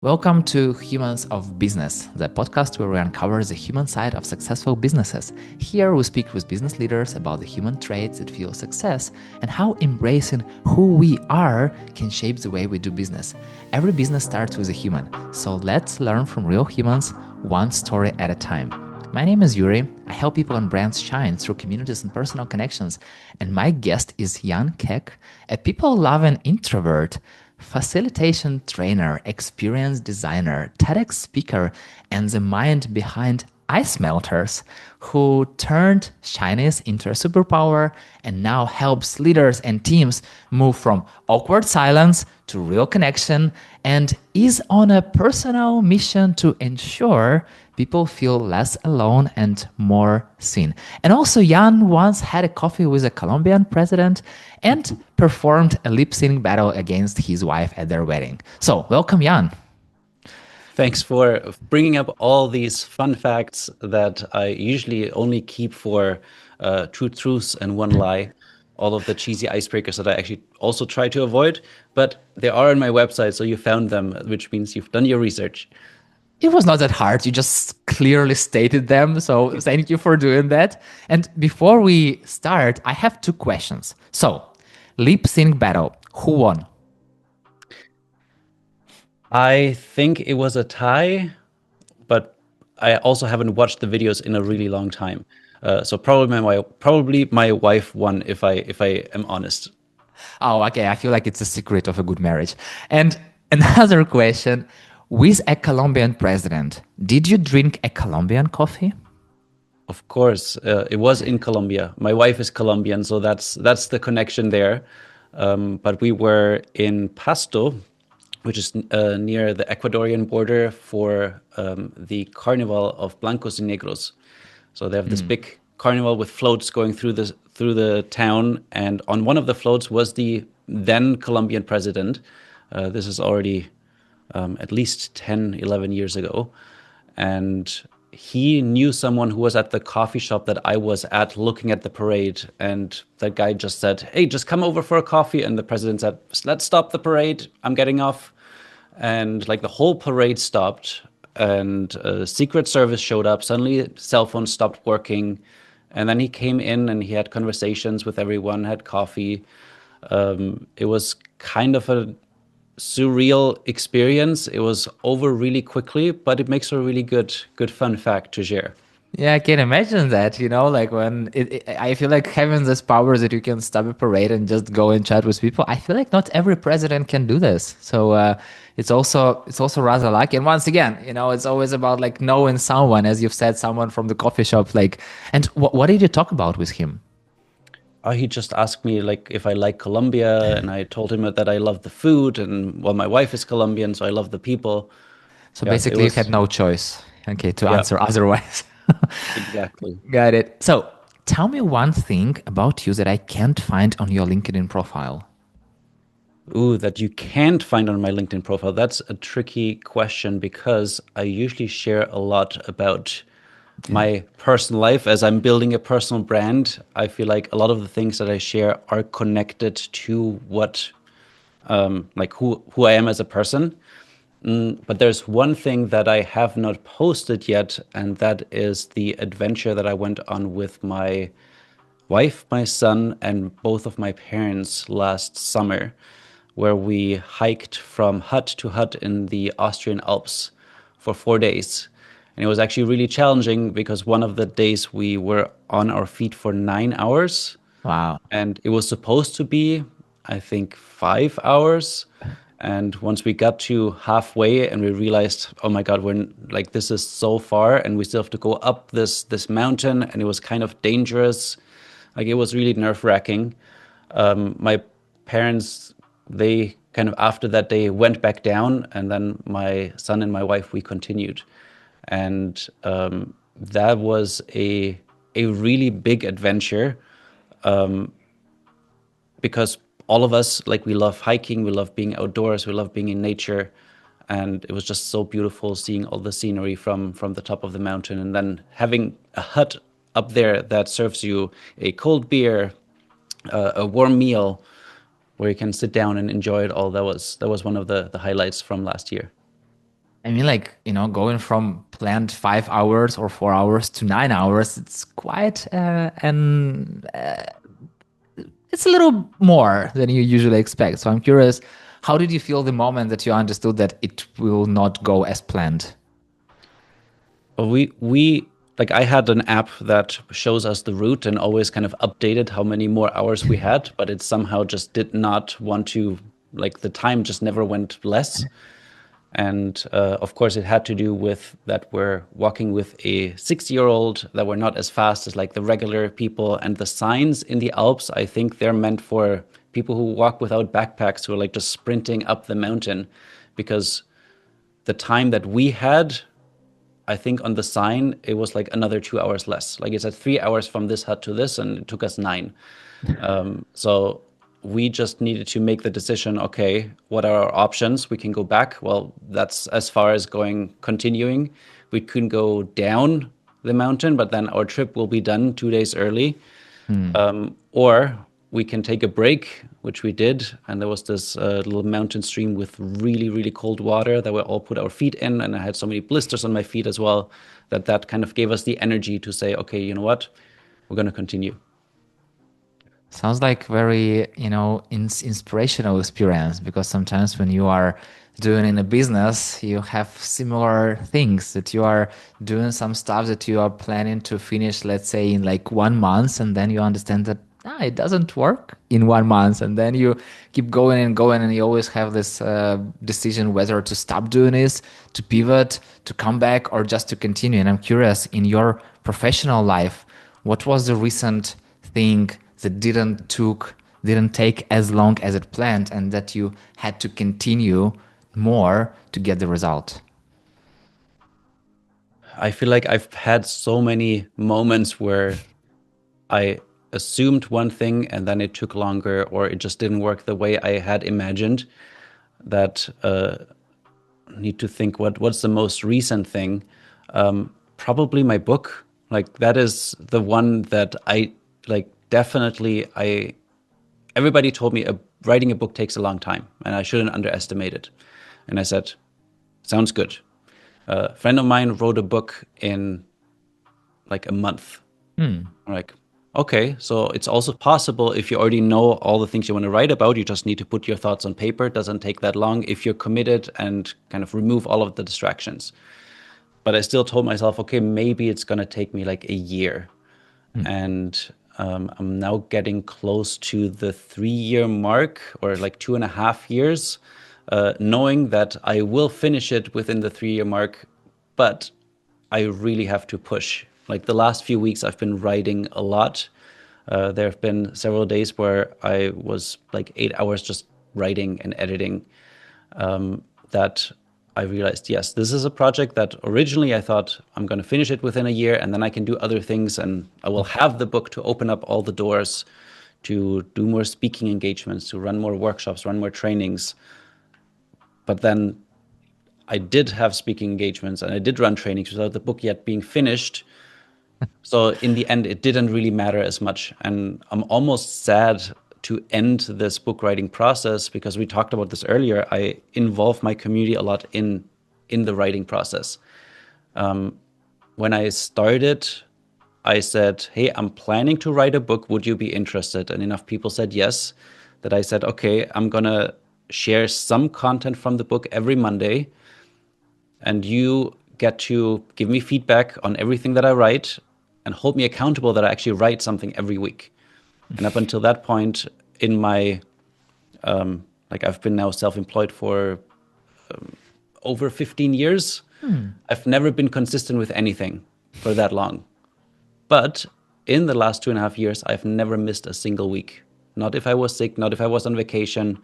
Welcome to Humans of Business, the podcast where we uncover the human side of successful businesses. Here we speak with business leaders about the human traits that fuel success and how embracing who we are can shape the way we do business. Every business starts with a human, so let's learn from real humans, one story at a time. My name is Yuri. I help people and brands shine through communities and personal connections. And my guest is Jan Keck, a people-loving introvert, facilitation trainer, experience designer, TEDx speaker, and the mind behind ice melters, who turned shyness into a superpower and now helps leaders and teams move from awkward silence to real connection and is on a personal mission to ensure people feel less alone and more seen. And also, Jan once had a coffee with a Colombian president and performed a lip sync battle against his wife at their wedding. So, welcome, Jan. Thanks for bringing up all these fun facts that I usually only keep for two truths and one lie. All of the cheesy icebreakers that I actually also try to avoid, but they are on my website, so you found them, which means you've done your research. It was not that hard. You just clearly stated them. So thank you for doing that. And before we start, I have two questions. So, lip sync battle, who won? I think it was a tie, but I also haven't watched the videos in a really long time. So probably my wife won if I am honest. Oh, okay. I feel like it's a secret of a good marriage. And another question, with a Colombian president, did you drink a Colombian coffee? Of course, it was in Colombia. My wife is Colombian, so that's the connection there. But we were in Pasto, which is near the Ecuadorian border for the Carnival of Blancos y Negros. So they have this big carnival with floats going through the town, and on one of the floats was the then Colombian president. This is already at least 10, 11 years ago. And he knew someone who was at the coffee shop that I was at looking at the parade. And that guy just said, "Hey, just come over for a coffee." And the president said, "Let's stop the parade. I'm getting off." And like the whole parade stopped, and Secret Service showed up. Suddenly cell phones stopped working. And then he came in and he had conversations with everyone, had coffee. It was kind of a surreal experience. It was over really quickly, but it makes a really good fun fact to share. Yeah, I can imagine that, like when I feel like having this power that you can stop a parade and just go and chat with people. I feel like not every president can do this. So it's also rather lucky. And once again, it's always about like knowing someone, as you've said, someone from the coffee shop. Like, and what did you talk about with him? He just asked me like if I like Colombia, and I told him that I love the food, and well, my wife is Colombian, so I love the people. So Yeah, it basically, you had was. no choice, okay, to Yeah, answer otherwise. exactly. Got it. So tell me one thing about you that I can't find on your LinkedIn profile. Ooh, that you can't find on my LinkedIn profile. That's a tricky question because I usually share a lot about my personal life as I'm building a personal brand. I feel like a lot of the things that I share are connected to what, like who I am as a person. But there's one thing that I have not posted yet, and that is the adventure that I went on with my wife, my son, and both of my parents last summer, where we hiked from hut to hut in the Austrian Alps for 4 days. And it was actually really challenging because one of the days we were on our feet for 9 hours, Wow. and it was supposed to be, I think, 5 hours. And once we got to halfway and we realized, oh my God, we're like, this is so far and we still have to go up this mountain, and it was kind of dangerous. Like it was really nerve-wracking. My parents, they kind of after that day went back down, and then my son and my wife, we continued. And that was a really big adventure, because all of us, like, we love hiking, we love being outdoors, we love being in nature. And it was just so beautiful seeing all the scenery from the top of the mountain, and then having a hut up there that serves you a cold beer, a warm meal, where you can sit down and enjoy it all. That was one of the highlights from last year. I mean, like, going from planned 5 hours or 4 hours to 9 hours, it's quite it's a little more than you usually expect. So I'm curious, how did you feel the moment that you understood that it will not go as planned? We like I had an app that shows us the route and always kind of updated how many more hours we had, but it somehow just did not want to, like the time just never went less. And of course, it had to do with that we're walking with a 6-year-old, that we're not as fast as like the regular people. And the signs in the Alps, I think they're meant for people who walk without backpacks, who are like just sprinting up the mountain, because the time that we had, I think on the sign, it was like another 2 hours less. Like it said 3 hours from this hut to this, and it took us 9. So we just needed to make the decision, okay, what are our options? We can go back. Well, that's as far as going, continuing. We can go down the mountain, but then our trip will be done 2 days early. Hmm. Or we can take a break, which we did. And there was this little mountain stream with really, really cold water that we all put our feet in. And I had so many blisters on my feet as well, that kind of gave us the energy to say, okay, you know what? We're going to continue. Sounds like very, inspirational experience because sometimes when you are doing in a business, you have similar things that you are doing some stuff that you are planning to finish, let's say in like 1 month, and then you understand that it doesn't work in 1 month, and then you keep going and going, and you always have this decision whether to stop doing this, to pivot, to come back, or just to continue. And I'm curious, in your professional life, what was the recent thing that didn't take as long as it planned and that you had to continue more to get the result? I feel like I've had so many moments where I assumed one thing and then it took longer, or it just didn't work the way I had imagined. That need to think what's the most recent thing. Probably my book. Like that is the one that I like definitely. I Everybody told me writing a book takes a long time and I shouldn't underestimate it. And I said, sounds good. A friend of mine wrote a book in like a month. Hmm. I'm like, okay, so it's also possible if you already know all the things you want to write about, you just need to put your thoughts on paper. It doesn't take that long if you're committed and kind of remove all of the distractions. But I still told myself, okay, maybe it's going to take me like a year. Hmm. And I'm now getting close to the 3 year mark, or like 2.5 years, knowing that I will finish it within the 3 year mark, but I really have to push. Like the last few weeks, I've been writing a lot. There have been several days where I was like 8 hours just writing and editing. That I realized, yes, this is a project that originally I thought I'm going to finish it within a year and then I can do other things and I will have the book to open up all the doors to do more speaking engagements, to run more workshops, run more trainings. But then I did have speaking engagements and I did run trainings without the book yet being finished. So in the end, it didn't really matter as much. And I'm almost sad to end this book writing process because we talked about this earlier. I involve my community a lot in the writing process. When I started, I said, hey, I'm planning to write a book. Would you be interested? And enough people said yes, that I said, okay, I'm going to share some content from the book every Monday. And you get to give me feedback on everything that I write and hold me accountable that I actually write something every week. And up until that point in my, like I've been now self-employed for over 15 years. Hmm. I've never been consistent with anything for that long. But in the last 2.5 years, I've never missed a single week. Not if I was sick, not if I was on vacation.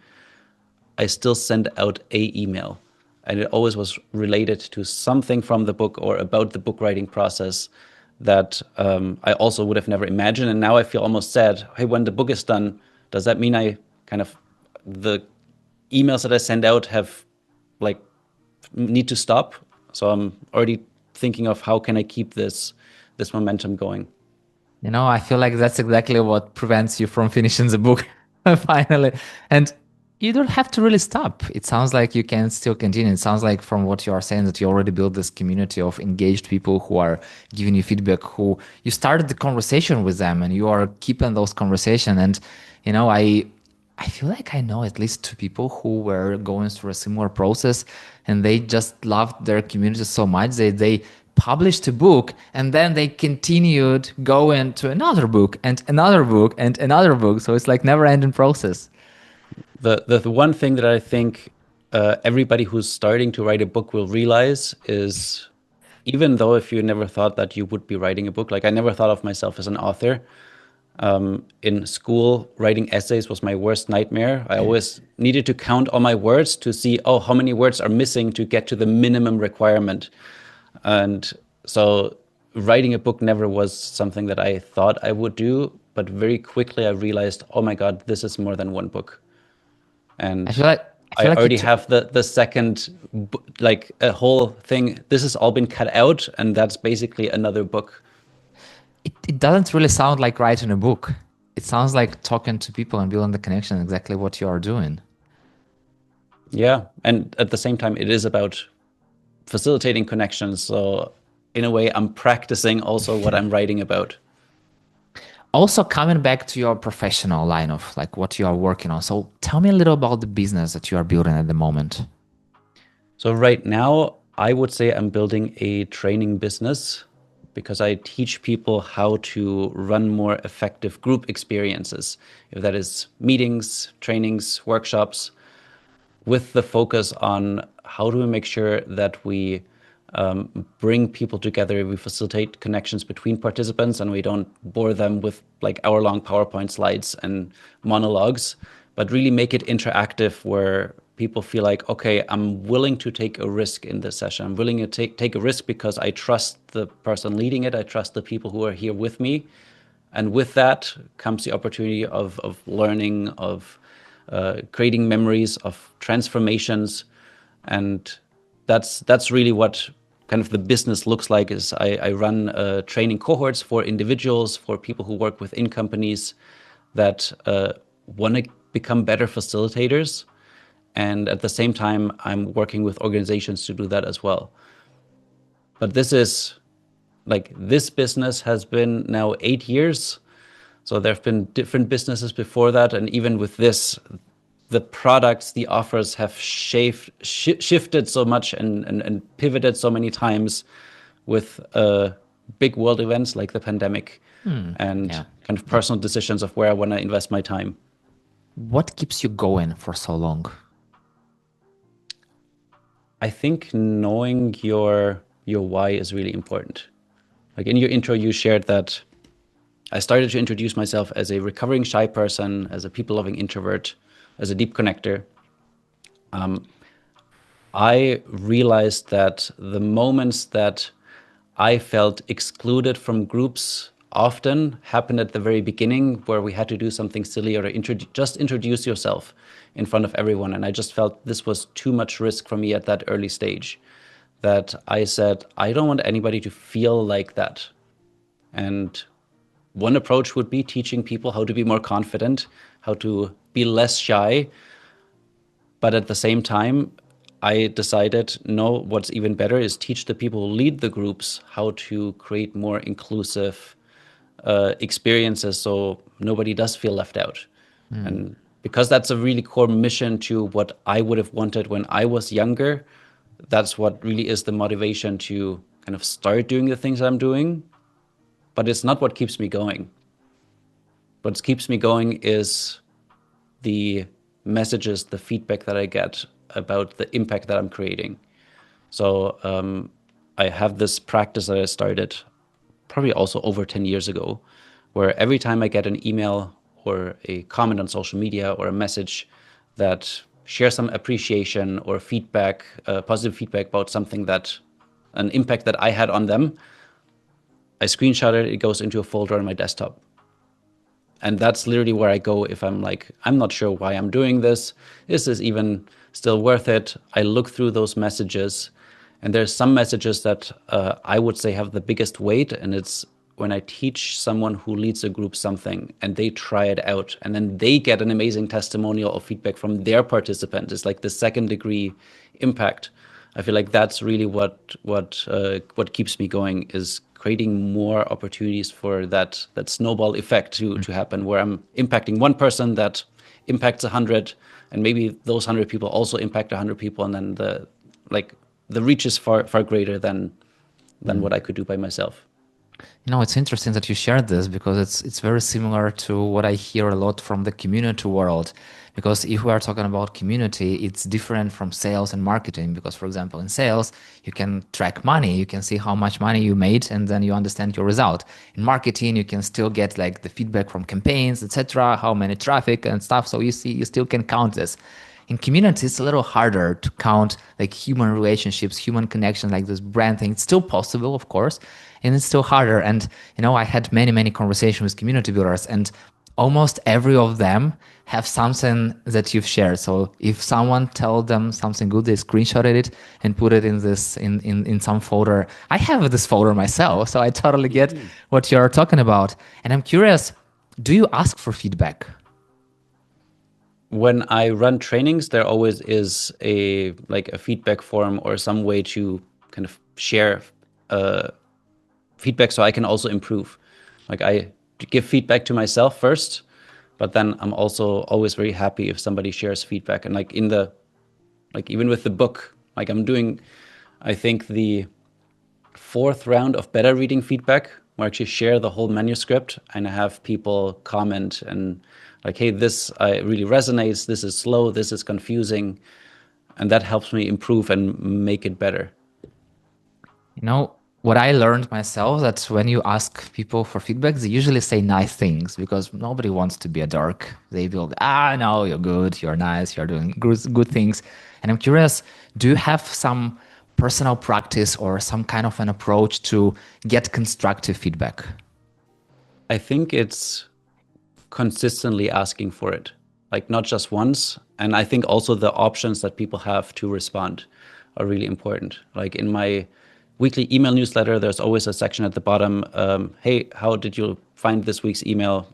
I still send out a email. And it always was related to something from the book or about the book writing process that I also would have never imagined. And now I feel almost sad. Hey, when the book is done, does that mean I kind of, the emails that I send out have like need to stop? So I'm already thinking of how can I keep this momentum going. I feel like that's exactly what prevents you from finishing the book finally. And You don't have to really stop. It sounds like you can still continue. It sounds like from what you are saying that you already built this community of engaged people who are giving you feedback, who you started the conversation with them and you are keeping those conversation. And I feel like I know at least two people who were going through a similar process and they just loved their community so much they published a book and then they continued going to another book and another book and another book. So it's like never ending process. The one thing that I think everybody who's starting to write a book will realize is, even though if you never thought that you would be writing a book, like I never thought of myself as an author. In school, writing essays was my worst nightmare. I always needed to count all my words to see, oh, how many words are missing to get to the minimum requirement. And so writing a book never was something that I thought I would do. But very quickly I realized, oh my God, this is more than one book. I And feel like I I feel like already have the second, like a whole thing. This has all been cut out, and that's basically another book. it doesn't really sound like writing a book. It sounds like talking to people and building the connection, exactly what you are doing. Yeah. And at the same time, it is about facilitating connections. So in a way, I'm practicing also what I'm writing about. Also, coming back to your professional line of like what you are working on. So tell me a little about the business that you are building at the moment. So right now, I would say I'm building a training business because I teach people how to run more effective group experiences. If that is meetings, trainings, workshops, with the focus on how do we make sure that we bring people together, we facilitate connections between participants, and we don't bore them with like hour-long PowerPoint slides and monologues, but really make it interactive where people feel like, okay, I'm willing to take a risk in this session. I'm willing to take a risk because I trust the person leading it. I trust the people who are here with me. And with that comes the opportunity of learning, of creating memories, of transformations. And that's really what kind of the business looks like. Is I run training cohorts for individuals, for people who work within companies that want to become better facilitators. And at the same time, I'm working with organizations to do that as well. But this business has been now 8 years. So there have been different businesses before that. And even with this, the products, the offers have shifted so much and pivoted so many times with big world events like the pandemic and Yeah. kind of personal decisions of where I want to invest my time. What keeps you going for so long? I think knowing your why is really important. Like in your intro, you shared that I started to introduce myself as a recovering shy person, as a people-loving introvert, as a deep connector. I realized that the moments that I felt excluded from groups often happened at the very beginning, where we had to do something silly or just introduce yourself in front of everyone. And I just felt this was too much risk for me at that early stage, that I said, I don't want anybody to feel like that. And one approach would be teaching people how to be more confident, how to be less shy. But at the same time, I decided, no, what's even better is teach the people who lead the groups how to create more inclusive experiences so nobody does feel left out. And because that's a really core mission to what I would have wanted when I was younger, that's what really is the motivation to kind of start doing the things I'm doing. But it's not what keeps me going. What keeps me going is the messages, the feedback that I get about the impact that I'm creating. So I have this practice that I started probably also over 10 years ago, where every time I get an email or a comment on social media or a message that shares some appreciation or feedback, positive feedback about something an impact that I had on them, I screenshot it, it goes into a folder on my desktop. And that's literally where I go if I'm like, I'm not sure why I'm doing this. Is this even still worth it? I look through those messages, and there's some messages that I would say have the biggest weight, and it's when I teach someone who leads a group something and they try it out and then they get an amazing testimonial or feedback from their participant. It's like the second degree impact. I feel like that's really what keeps me going, is creating more opportunities for that snowball effect to happen, where I'm impacting one person that impacts 100, and maybe those 100 people also impact 100 people, and then the reach is far greater than what I could do by myself. It's interesting that you shared this, because it's very similar to what I hear a lot from the community world. Because if we are talking about community, it's different from sales and marketing. Because, for example, in sales, you can track money, you can see how much money you made, and then you understand your result. In marketing, you can still get like the feedback from campaigns, etc., how many traffic and stuff. So you still can count this. In community, it's a little harder to count like human relationships, human connection, like this brand thing. It's still possible, of course, and it's still harder. And I had many conversations with community builders, and almost every of them have something that you've shared. So if someone told them something good, they screenshotted it and put it in some folder. I have this folder myself, so I totally get what you're talking about. And I'm curious, do you ask for feedback? When I run trainings, there always is a feedback form or some way to kind of share feedback so I can also improve. Like, I give feedback to myself first, but then I'm also always very happy if somebody shares feedback. And even with the book, I'm doing, I think, the 4th round of beta reading feedback, where I actually share the whole manuscript and I have people comment and hey, this really resonates, this is slow, this is confusing. And that helps me improve and make it better. What I learned myself, that when you ask people for feedback, they usually say nice things, because nobody wants to be a dork. They will, no, you're good, you're nice, you're doing good things. And I'm curious, do you have some personal practice or some kind of an approach to get constructive feedback? I think it's consistently asking for it, not just once. And I think also the options that people have to respond are really important. In my weekly email newsletter, there's always a section at the bottom. Hey, how did you find this week's email?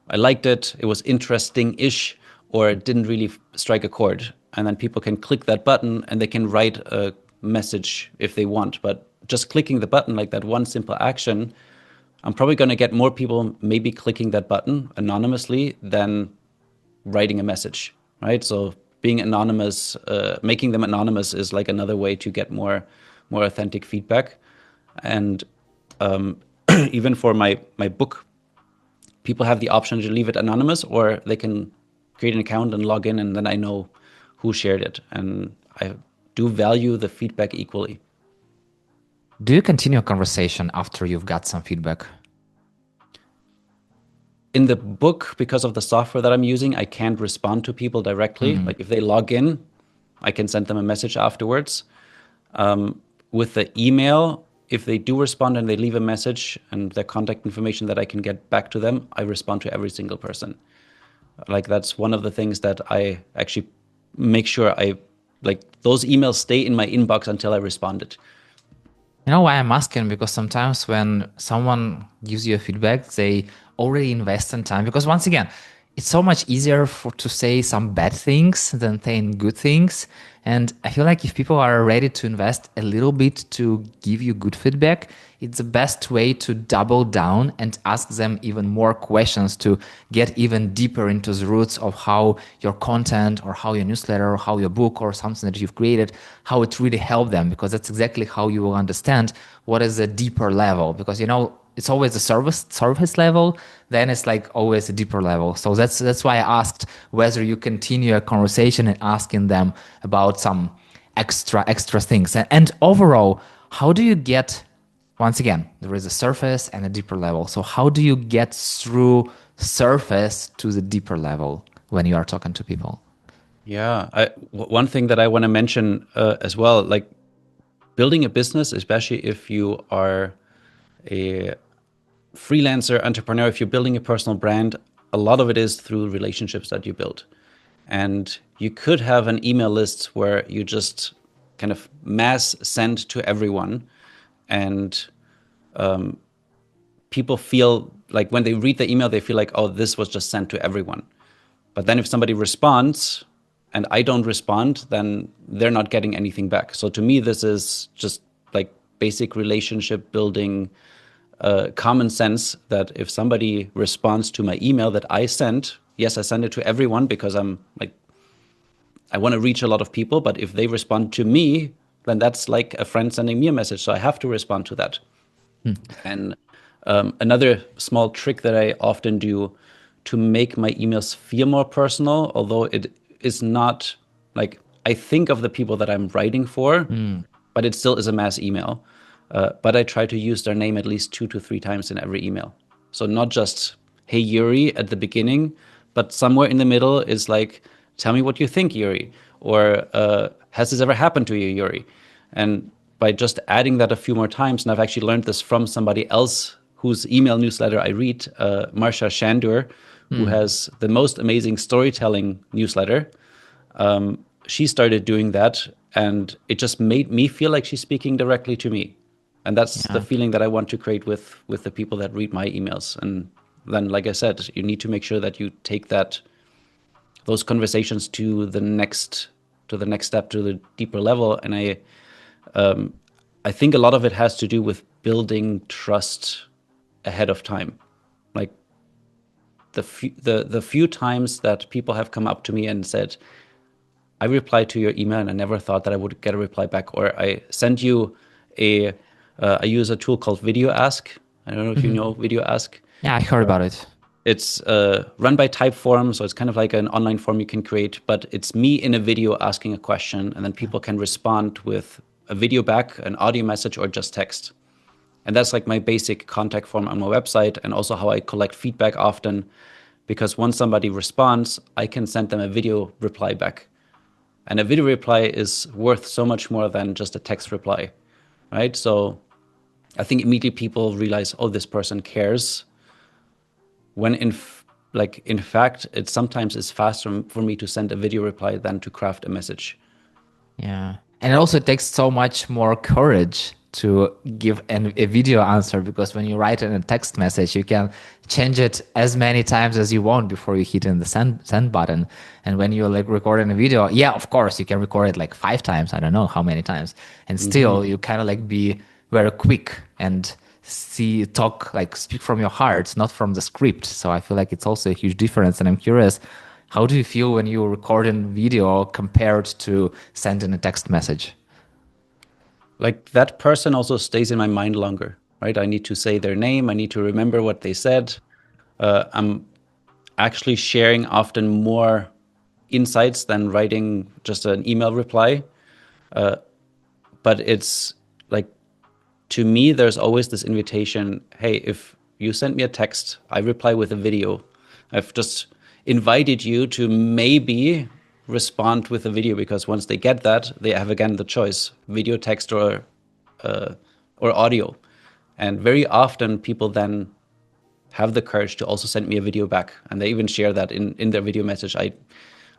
I liked it. It was interesting-ish, or it didn't really strike a chord. And then people can click that button and they can write a message if they want. But just clicking the button, like that one simple action, I'm probably going to get more people maybe clicking that button anonymously than writing a message, right? So being anonymous, making them anonymous is like another way to get more authentic feedback. And even for my book, people have the option to leave it anonymous, or they can create an account and log in, and then I know who shared it. And I do value the feedback equally. Do you continue a conversation after you've got some feedback? In the book, because of the software that I'm using, I can't respond to people directly. Like if they log in, I can send them a message afterwards. With the email, if they do respond and they leave a message and their contact information that I can get back to them, I respond to every single person. That's one of the things that I actually make sure those emails stay in my inbox until I responded. You know why I'm asking? Because sometimes when someone gives you a feedback, they already invest in time. Because once again, it's so much easier to say some bad things than saying good things. And I feel like if people are ready to invest a little bit to give you good feedback, it's the best way to double down and ask them even more questions, to get even deeper into the roots of how your content or how your newsletter or how your book or something that you've created, how it really helped them. Because that's exactly how you will understand what is a deeper level. Because, it's always the surface level, then it's always a deeper level. So that's why I asked whether you continue a conversation and asking them about some extra things. And overall, how do you get, once again, there is a surface and a deeper level. So how do you get through surface to the deeper level when you are talking to people? Yeah, one thing that I want to mention as well, building a business, especially if you are a freelancer entrepreneur, if you're building a personal brand, a lot of it is through relationships that you build. And you could have an email list where you just kind of mass send to everyone, and people feel like when they read the email, they feel like, oh, this was just sent to everyone. But then if somebody responds and I don't respond, then they're not getting anything back. So to me, this is just like basic relationship building, common sense, that if somebody responds to my email that I sent, yes, I send it to everyone because I'm like, I want to reach a lot of people. But if they respond to me, then that's like a friend sending me a message. So I have to respond to that. And another small trick that I often do to make my emails feel more personal, although it is not like, I think of the people that I'm writing for, but it still is a mass email. But I try to use their name at least 2 to 3 times in every email. So not just, hey, Yuri, at the beginning, but somewhere in the middle is like, tell me what you think, Yuri. Or has this ever happened to you, Yuri? And by just adding that a few more times, and I've actually learned this from somebody else whose email newsletter I read, Marsha Shandur, who has the most amazing storytelling newsletter. She started doing that, and it just made me feel like she's speaking directly to me. And that's the feeling that I want to create with the people that read my emails. And then, like I said, you need to make sure that you take those conversations to the next step, to the deeper level. And I think a lot of it has to do with building trust ahead of time. Like the few times that people have come up to me and said, I replied to your email and I never thought that I would get a reply back, or I sent you I use a tool called Video Ask. I don't know if you know Video Ask. Yeah, I heard about it. It's run by Typeform, so it's kind of like an online form you can create, but it's me in a video asking a question, and then people can respond with a video back, an audio message, or just text. And that's like my basic contact form on my website, and also how I collect feedback often, because once somebody responds, I can send them a video reply back. And a video reply is worth so much more than just a text reply, right? So I think immediately people realize, oh, this person cares. When in fact, it sometimes is faster for me to send a video reply than to craft a message. Yeah. And it also takes so much more courage to give a video answer, because when you write in a text message, you can change it as many times as you want before you hit in the send button. And when you're like recording a video, yeah, of course, you can record it like 5 times. I don't know how many times. And still you kind of like be very quick and speak from your heart, not from the script. So I feel like it's also a huge difference. And I'm curious, how do you feel when you record a video compared to sending a text message? Like that person also stays in my mind longer, right? I need to say their name. I need to remember what they said. I'm actually sharing often more insights than writing just an email reply. But it's like, to me, there's always this invitation. Hey, if you send me a text, I reply with a video. I've just invited you to maybe respond with a video, because once they get that, they have again the choice: video, text, or audio. And very often people then have the courage to also send me a video back, and they even share that in their video message.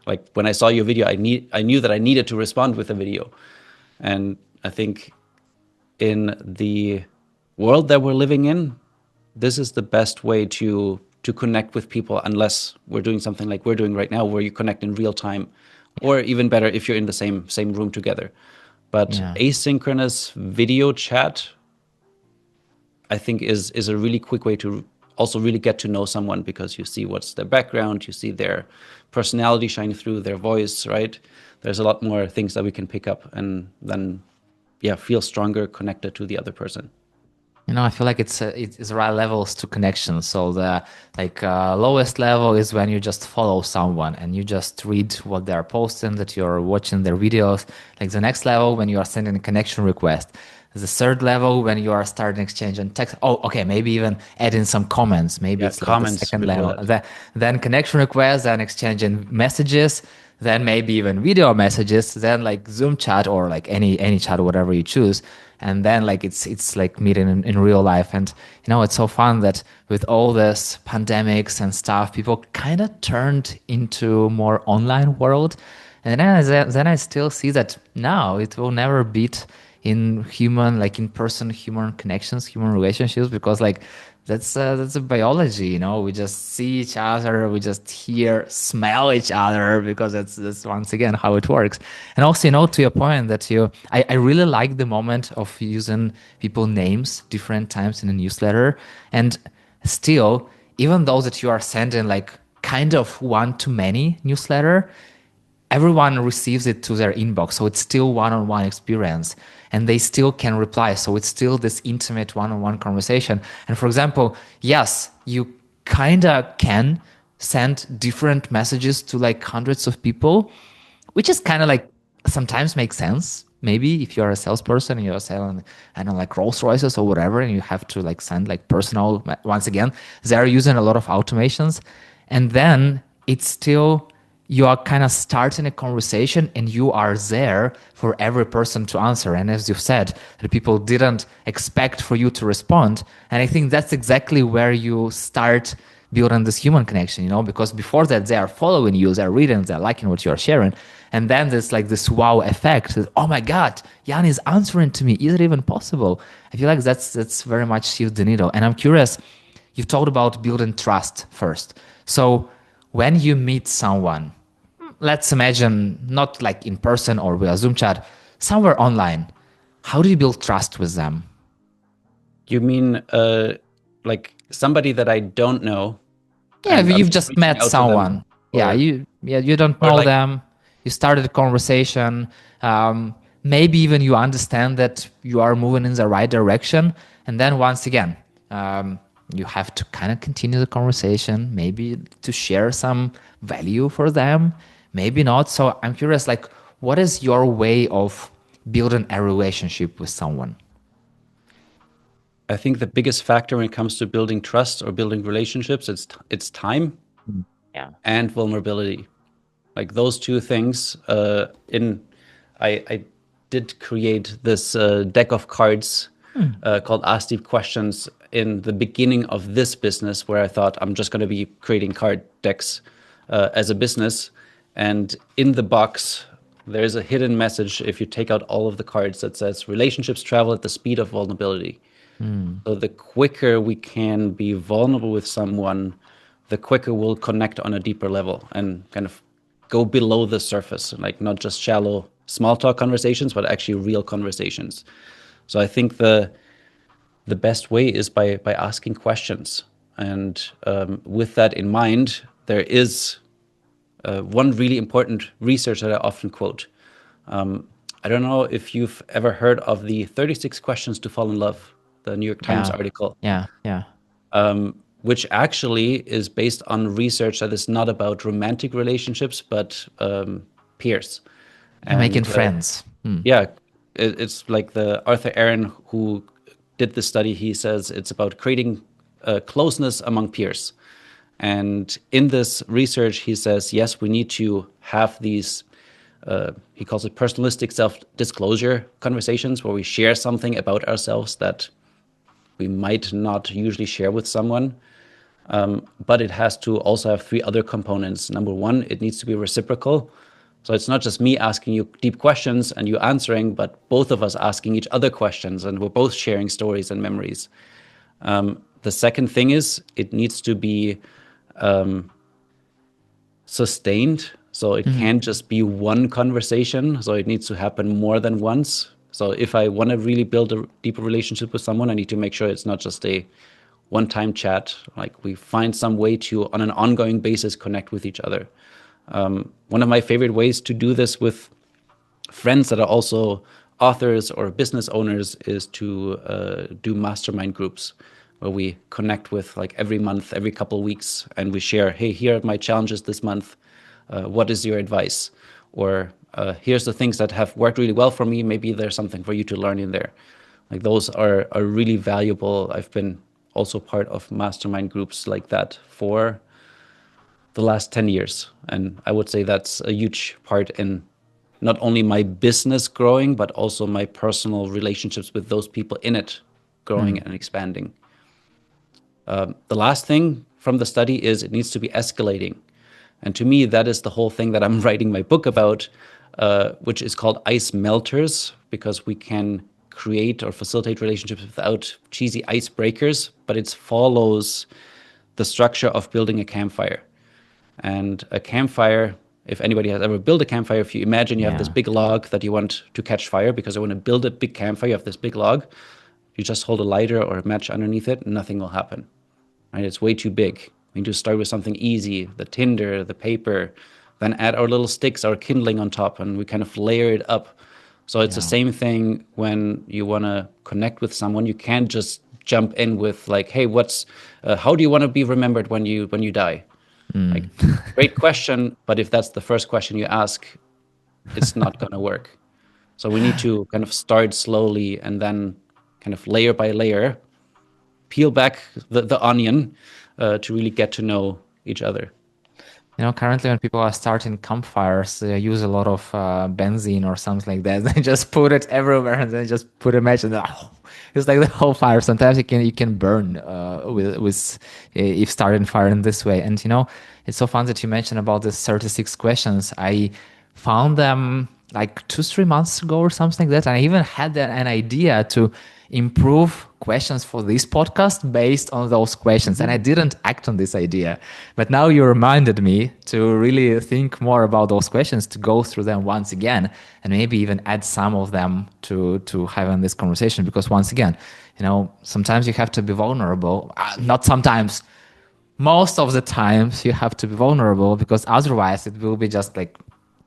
Like when I saw your video, I knew that I needed to respond with a video. And I think in the world that we're living in, this is the best way to connect with people, unless we're doing something like we're doing right now, where you connect in real time, or even better if you're in the same room together. But asynchronous video chat, I think, is a really quick way to also really get to know someone, because you see what's their background, you see their personality shine through, their voice, right? There's a lot more things that we can pick up and then feel stronger connected to the other person. I feel like it's right levels to connection. So the lowest level is when you just follow someone and you just read what they're posting, that you're watching their videos. Like the next level when you are sending a connection request. The third level when you are starting exchange on text. Oh, okay, maybe even adding some comments. Maybe it's like the second level. Then connection requests, then exchanging messages, then maybe even video messages, then like Zoom chat or like any chat, whatever you choose. And then like it's like meeting in real life. And it's so fun that with all this pandemics and stuff, people kind of turned into more online world. And then I still see that now it will never beat in human, like in person, human connections, human relationships, because like that's a biology, you know. We just see each other, we just hear, smell each other, because that's once again how it works. And also, you know, to your point that I really like the moment of using people names different times in a newsletter, and still, even though that you are sending like kind of one to many newsletter, everyone receives it to their inbox, so it's still one-on-one experience, and they still can reply, so it's still this intimate one-on-one conversation. And for example, yes, you kind of can send different messages to like hundreds of people, which is kind of like sometimes makes sense. Maybe if you're a salesperson and you're selling, I don't know, like Rolls Royces or whatever, and you have to like send like personal, once again, they're using a lot of automations. And then it's still, you are kind of starting a conversation and you are there for every person to answer. And as you said, the people didn't expect for you to respond. And I think that's exactly where you start building this human connection, you know, because before that they are following you, they're reading, they're liking what you're sharing. And then there's like this wow effect that, oh my God, Jan is answering to me. Is it even possible? I feel like that's very much shifts the needle. And I'm curious, you've talked about building trust first. So when you meet someone, let's imagine not like in person or via Zoom chat, somewhere online, how do you build trust with them? You mean like somebody that I don't know, Yeah, and I'm you've just just reaching met out to them, someone. Yeah, or you don't or know like them. You started a conversation. Maybe even you understand that you are moving in the right direction, and then once again, you have to kind of continue the conversation. Maybe to share some value for them. Maybe not. So I'm curious, like, what is your way of building a relationship with someone? I think the biggest factor when it comes to building trust or building relationships, it's time Yeah. and vulnerability. Like those two things. I did create this deck of cards called Ask Deep Questions in the beginning of this business, where I thought I'm just going to be creating card decks as a business. And in the box, there's a hidden message if you take out all of the cards that says relationships travel at the speed of vulnerability. So the quicker we can be vulnerable with someone, the quicker we'll connect on a deeper level and kind of go below the surface, like not just shallow small talk conversations, but actually real conversations. So I think the best way is by asking questions. And with that in mind, there is one really important research that I often quote. I don't know if you've ever heard of the 36 questions to fall in love, the New York Times Yeah. article, Yeah. which actually is based on research that is not about romantic relationships, but peers. Yeah, making And friends. yeah, it's like the Arthur Aaron who did this study. He says it's about creating closeness among peers. And in this research, he says, yes, we need to have these, he calls it personalistic self-disclosure conversations, where we share something about ourselves that we might not usually share with someone. But it has to also have three other components. Number one, it needs to be reciprocal. So it's not just me asking you deep questions and you answering, but both of us asking each other questions, and we're both sharing stories and memories. The second thing is it needs to be sustained. So it can't just be one conversation. So it needs to happen more than once. So if I want to really build a deeper relationship with someone, I need to make sure it's not just a one-time chat. Like we find some way to, on an ongoing basis, connect with each other. One of my favorite ways to do this with friends that are also authors or business owners is to do mastermind groups, where we connect with like every month, every couple of weeks, and we share, hey, here are my challenges this month. What is your advice? Or here's the things that have worked really well for me. Maybe there's something for you to learn in there. Like those are really valuable. I've been also part of mastermind groups like that for the last 10 years. And I would say that's a huge part in not only my business growing, but also my personal relationships with those people in it growing and expanding. The last thing from the study is it needs to be escalating. And to me, that is the whole thing that I'm writing my book about, which is called Ice Melters, because we can create or facilitate relationships without cheesy icebreakers, but it follows the structure of building a campfire. And a campfire, if anybody has ever built a campfire, if you imagine you have this Yeah. big log that you want to catch fire, because I want to build a big campfire, you have this big log, you just hold a lighter or a match underneath it, and nothing will happen. Right? It's way too big. We need to start with something easy, the tinder, the paper, then add our little sticks, our kindling on top, and we kind of layer it up. So it's the Yeah. same thing when you want to connect with someone. You can't just jump in with like, "Hey, how do you want to be remembered when you die?" Like, great question, but if that's the first question you ask, it's not going to work. So we need to kind of start slowly and then kind of layer by layer, peel back the onion to really get to know each other. Currently when people are starting campfires, they use a lot of benzene or something like that. They just put it everywhere and then just put a match and it's like the whole fire. Sometimes you can burn with if starting fire in this way. And it's so fun that you mentioned about the 36 questions. I found them like 2-3 months ago or something like that. And I even had an idea to improve questions for this podcast based on those questions. And I didn't act on this idea. But now you reminded me to really think more about those questions, to go through them once again, and maybe even add some of them to have in this conversation. Because once again, sometimes you have to be vulnerable. Not sometimes. Most of the times you have to be vulnerable, because otherwise it will be just like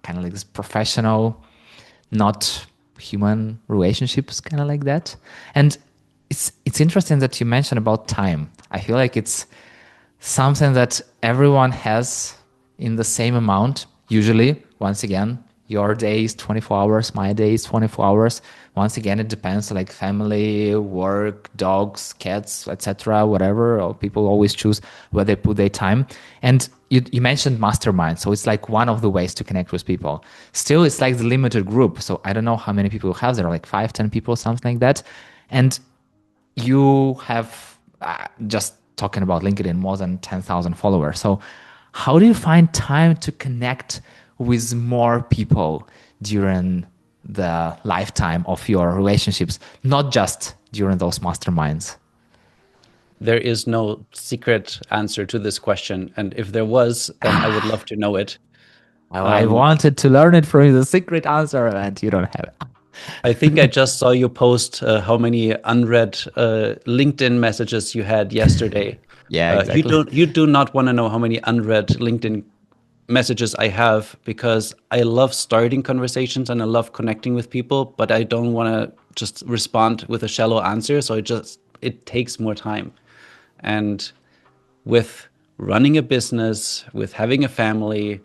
kind of like this professional, not human relationships, kind of like that. And it's interesting that you mentioned about time. I feel like it's something that everyone has in the same amount. Usually, once again, your day is 24 hours, my day is 24 hours. Once again, it depends, like family, work, dogs, cats, etc., whatever. Or people always choose where they put their time. And you mentioned Mastermind, so it's like one of the ways to connect with people. Still, it's like the limited group. So I don't know how many people you have there, like 5, 10 people, something like that. And you have, just talking about LinkedIn, more than 10,000 followers. So how do you find time to connect with more people during the lifetime of your relationships, not just during those masterminds? There is no secret answer to this question. And if there was, then I would love to know it. I wanted to learn it from you, the secret answer, and you don't have it. I think I just saw you post how many unread LinkedIn messages you had yesterday. Yeah, exactly. You do not want to know how many unread LinkedIn messages I have, because I love starting conversations and I love connecting with people, but I don't want to just respond with a shallow answer. So it takes more time. And with running a business, with having a family,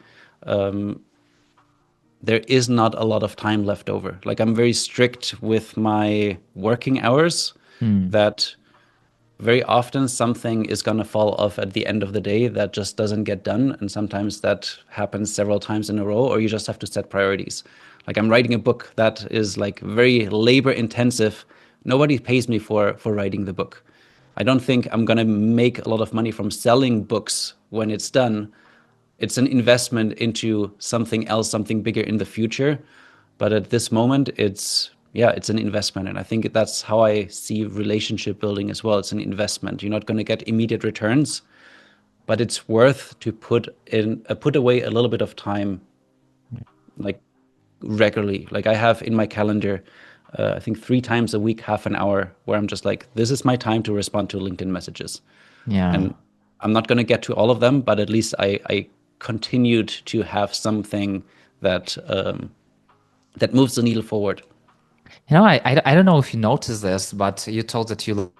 there is not a lot of time left over. Like, I'm very strict with my working hours, that very often something is going to fall off at the end of the day that just doesn't get done. And sometimes that happens several times in a row, or you just have to set priorities. Like, I'm writing a book that is like very labor intensive. Nobody pays me for writing the book. I don't think I'm going to make a lot of money from selling books when it's done. It's an investment into something else, something bigger in the future. But at this moment, it's an investment. And I think that's how I see relationship building as well. It's an investment. You're not going to get immediate returns, but it's worth to put away a little bit of time, like regularly. Like, I have in my calendar, I think 3 times a week, half an hour, where I'm just like, this is my time to respond to LinkedIn messages. Yeah. And I'm not going to get to all of them, but at least I continued to have something that that moves the needle forward. I don't know if you noticed this, but you told that you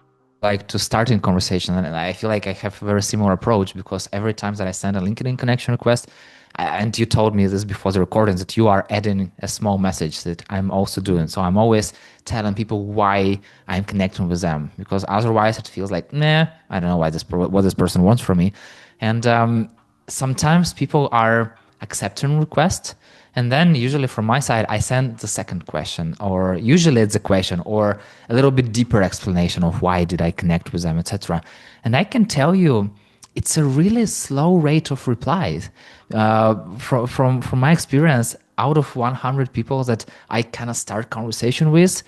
like to start in conversation, and I feel like I have a very similar approach, because every time that I send a LinkedIn connection request, and you told me this before the recording, that you are adding a small message that I'm also doing. So I'm always telling people why I'm connecting with them, because otherwise it feels like, nah, I don't know what this person wants from me. And sometimes people are accepting requests, and then usually from my side, I send the second question, or usually it's a question or a little bit deeper explanation of why did I connect with them, etc. And I can tell you, it's a really slow rate of replies. From my experience, out of 100 people that I kind of start conversation with,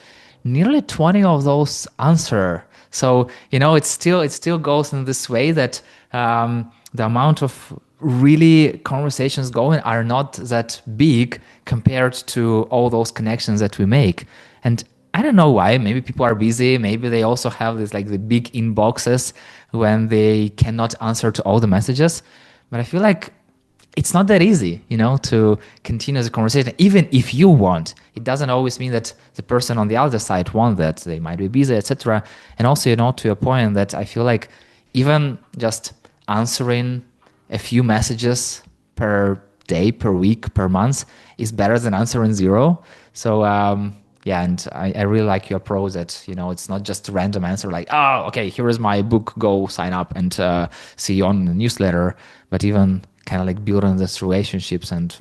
nearly 20 of those answer. So, it still goes in this way that the amount of really conversations going are not that big compared to all those connections that we make. And I don't know why. Maybe people are busy. Maybe they also have this like the big inboxes when they cannot answer to all the messages. But I feel like it's not that easy, to continue the conversation. Even if you want, it doesn't always mean that the person on the other side wants that. They might be busy, etc. And also, to a point that I feel like even just answering a few messages per day, per week, per month is better than answering zero. So, yeah, and I really like your approach that, it's not just a random answer like, oh, okay, here is my book, go sign up and see you on the newsletter, but even kind of like building these relationships and,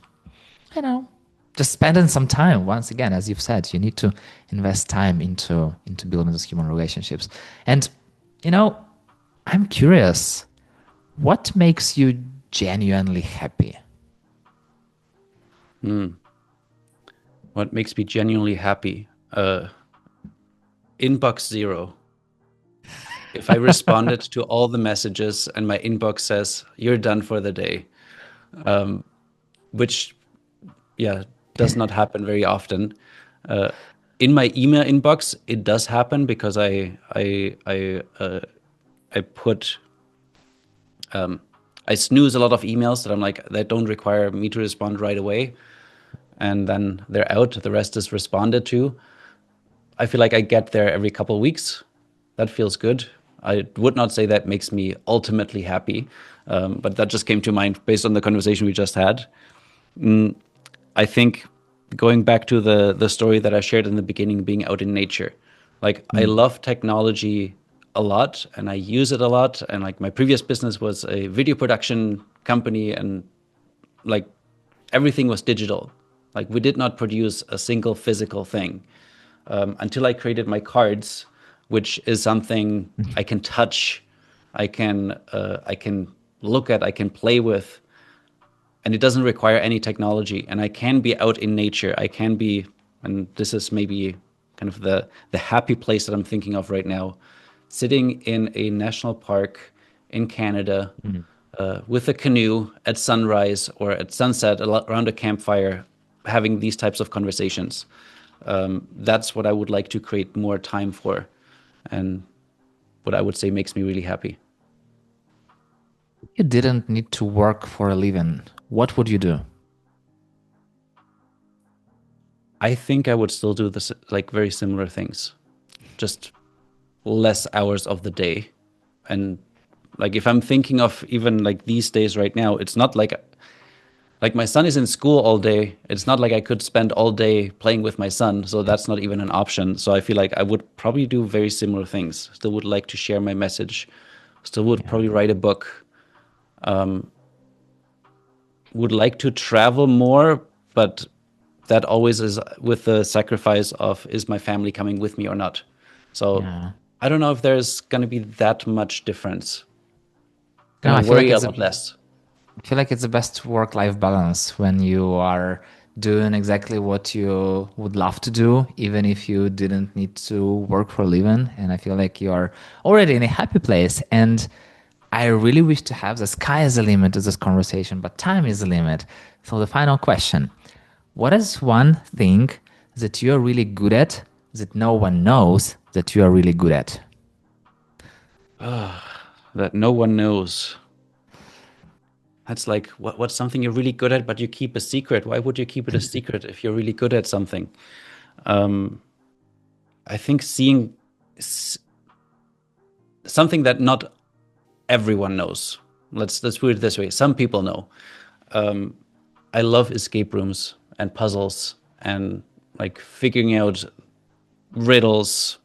just spending some time. Once again, as you've said, you need to invest time into building those human relationships. And, I'm curious, what makes you genuinely happy? What makes me genuinely happy? Inbox zero. If I responded to all the messages and my inbox says, you're done for the day, which, does not happen very often. In my email inbox, it does happen because I snooze a lot of emails that I'm like, that don't require me to respond right away. And then they're out. The rest is responded to. I feel like I get there every couple of weeks. That feels good. I would not say that makes me ultimately happy, but that just came to mind based on the conversation we just had. I think going back to the story that I shared in the beginning, being out in nature, like I love technology a lot and I use it a lot. And like my previous business was a video production company and like everything was digital. Like we did not produce a single physical thing until I created my cards, which is something I can touch, I can look at, I can play with, and it doesn't require any technology. And I can be out in nature. I can be, and this is maybe kind of the happy place that I'm thinking of right now, sitting in a national park in Canada with a canoe at sunrise or at sunset around a campfire, having these types of conversations. That's what I would like to create more time for, and what I would say makes me really happy. You didn't need to work for a living. What would you do? I think I would still do this, like very similar things, just less hours of the day. And like if I'm thinking of even like these days right now, it's not like my son is in school all day. It's not like I could spend all day playing with my son. So that's not even an option. So I feel like I would probably do very similar things. Still would like to share my message. Still would probably write a book. Would like to travel more, but that always is with the sacrifice of, is my family coming with me or not? So I don't know if there's going to be that much difference. I worry a lot less. I feel like it's the best work-life balance when you are doing exactly what you would love to do, even if you didn't need to work for a living. And I feel like you're already in a happy place. And I really wish to have the sky as a limit to this conversation, but time is the limit. So the final question, what is one thing that you're really good at that no one knows that you are really good at? That no one knows. That's like, what's something you're really good at, but you keep a secret? Why would you keep it a secret if you're really good at something? I think seeing something that not everyone knows. Let's put it this way. Some people know. I love escape rooms and puzzles and like figuring out riddles,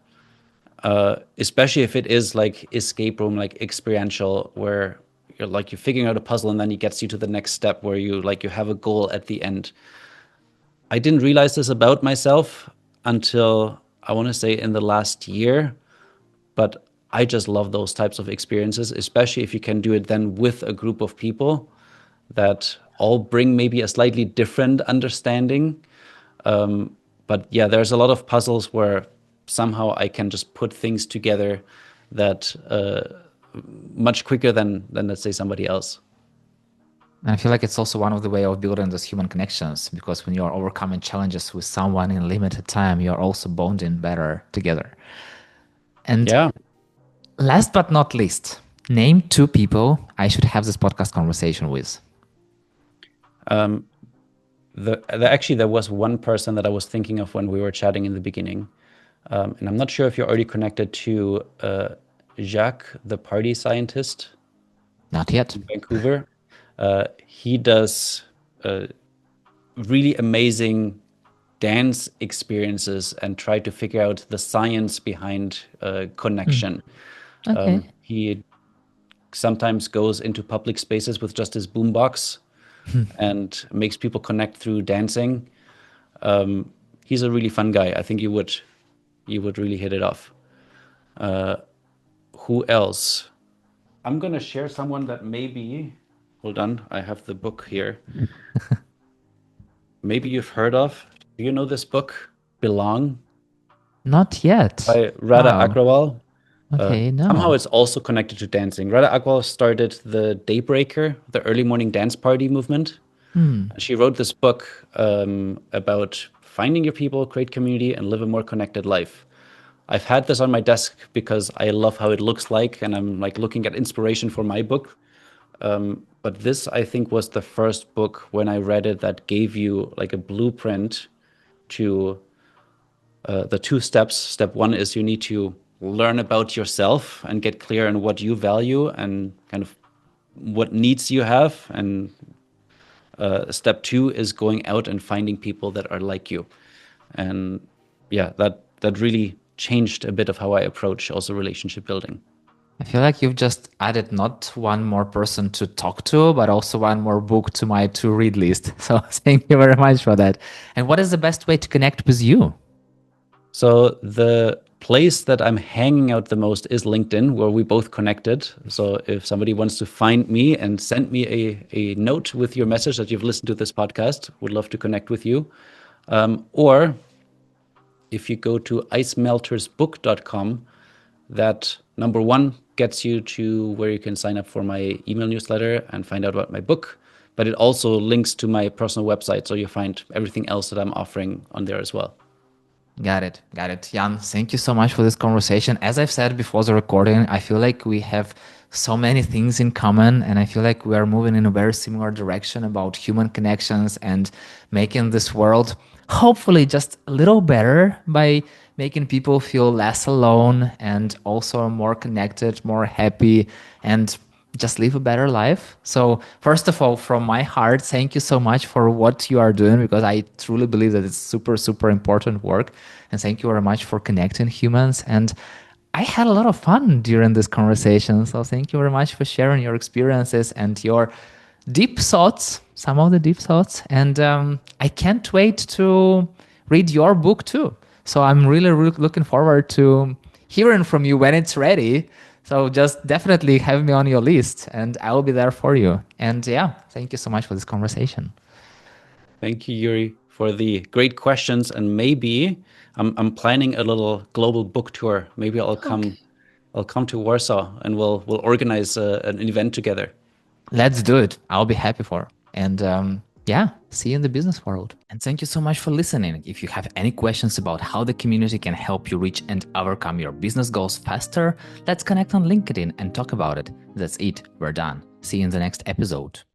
especially if it is like escape room, like experiential, where you're figuring out a puzzle and then it gets you to the next step where you have a goal at the end. I didn't realize this about myself until I want to say in the last year, but I just love those types of experiences, especially if you can do it then with a group of people that all bring maybe a slightly different understanding. But yeah, there's a lot of puzzles where somehow I can just put things together that much quicker than let's say somebody else. And I feel like it's also one of the way of building those human connections, because when you are overcoming challenges with someone in limited time, you're also bonding better together. And Yeah. last but not least, name 2 people I should have this podcast conversation with. Actually, there was one person that I was thinking of when we were chatting in the beginning. And I'm not sure if you're already connected to Jacques, the party scientist Not yet. in Vancouver. He does really amazing dance experiences and try to figure out the science behind connection. Okay. He sometimes goes into public spaces with just his boombox and makes people connect through dancing. He's a really fun guy. I think you would really hit it off. Who else? I'm gonna share someone that maybe. Hold on, I have the book here. Maybe you've heard of. Do you know this book, Belong, Not yet. by Radha Wow. Agrawal? Okay, Somehow no. it's also connected to dancing. Radha Agrawal started the Daybreaker, the early morning dance party movement. She wrote this book about finding your people, create community, and live a more connected life. I've had this on my desk because I love how it looks like, and I'm like looking at inspiration for my book. But this, I think, was the first book when I read it that gave you like a blueprint to the 2 steps. Step 1 is you need to learn about yourself and get clear on what you value and kind of what needs you have. And step 2 is going out and finding people that are like you. And yeah, that really changed a bit of how I approach also relationship building. I feel like you've just added not one more person to talk to, but also one more book to my to read list. So thank you very much for that. And what is the best way to connect with you? So the place that I'm hanging out the most is LinkedIn, where we both connected. So if somebody wants to find me and send me a note with your message that you've listened to this podcast, would love to connect with you. Or if you go to icemeltersbook.com, that number 1 gets you to where you can sign up for my email newsletter and find out about my book. But it also links to my personal website, so you find everything else that I'm offering on there as well. Got it. Got it. Jan, thank you so much for this conversation. As I've said before the recording, I feel like we have so many things in common, and I feel like we are moving in a very similar direction about human connections and making this world hopefully just a little better by making people feel less alone and also more connected, more happy, and just live a better life. So first of all, from my heart, thank you so much for what you are doing, because I truly believe that it's super, super important work. And thank you very much for connecting humans. And I had a lot of fun during this conversation. So thank you very much for sharing your experiences and your deep thoughts, some of the deep thoughts. And I can't wait to read your book too. So I'm really, really looking forward to hearing from you when it's ready. So just definitely have me on your list and I will be there for you. And yeah, thank you so much for this conversation. Thank you, Yuri, for the great questions. And maybe I'm planning a little global book tour. Maybe I'll come to Warsaw and we'll organize an event together. Let's do it. I'll be happy for. And yeah, see you in the business world. And thank you so much for listening. If you have any questions about how the community can help you reach and overcome your business goals faster, let's connect on LinkedIn and talk about it. That's it. We're done. See you in the next episode.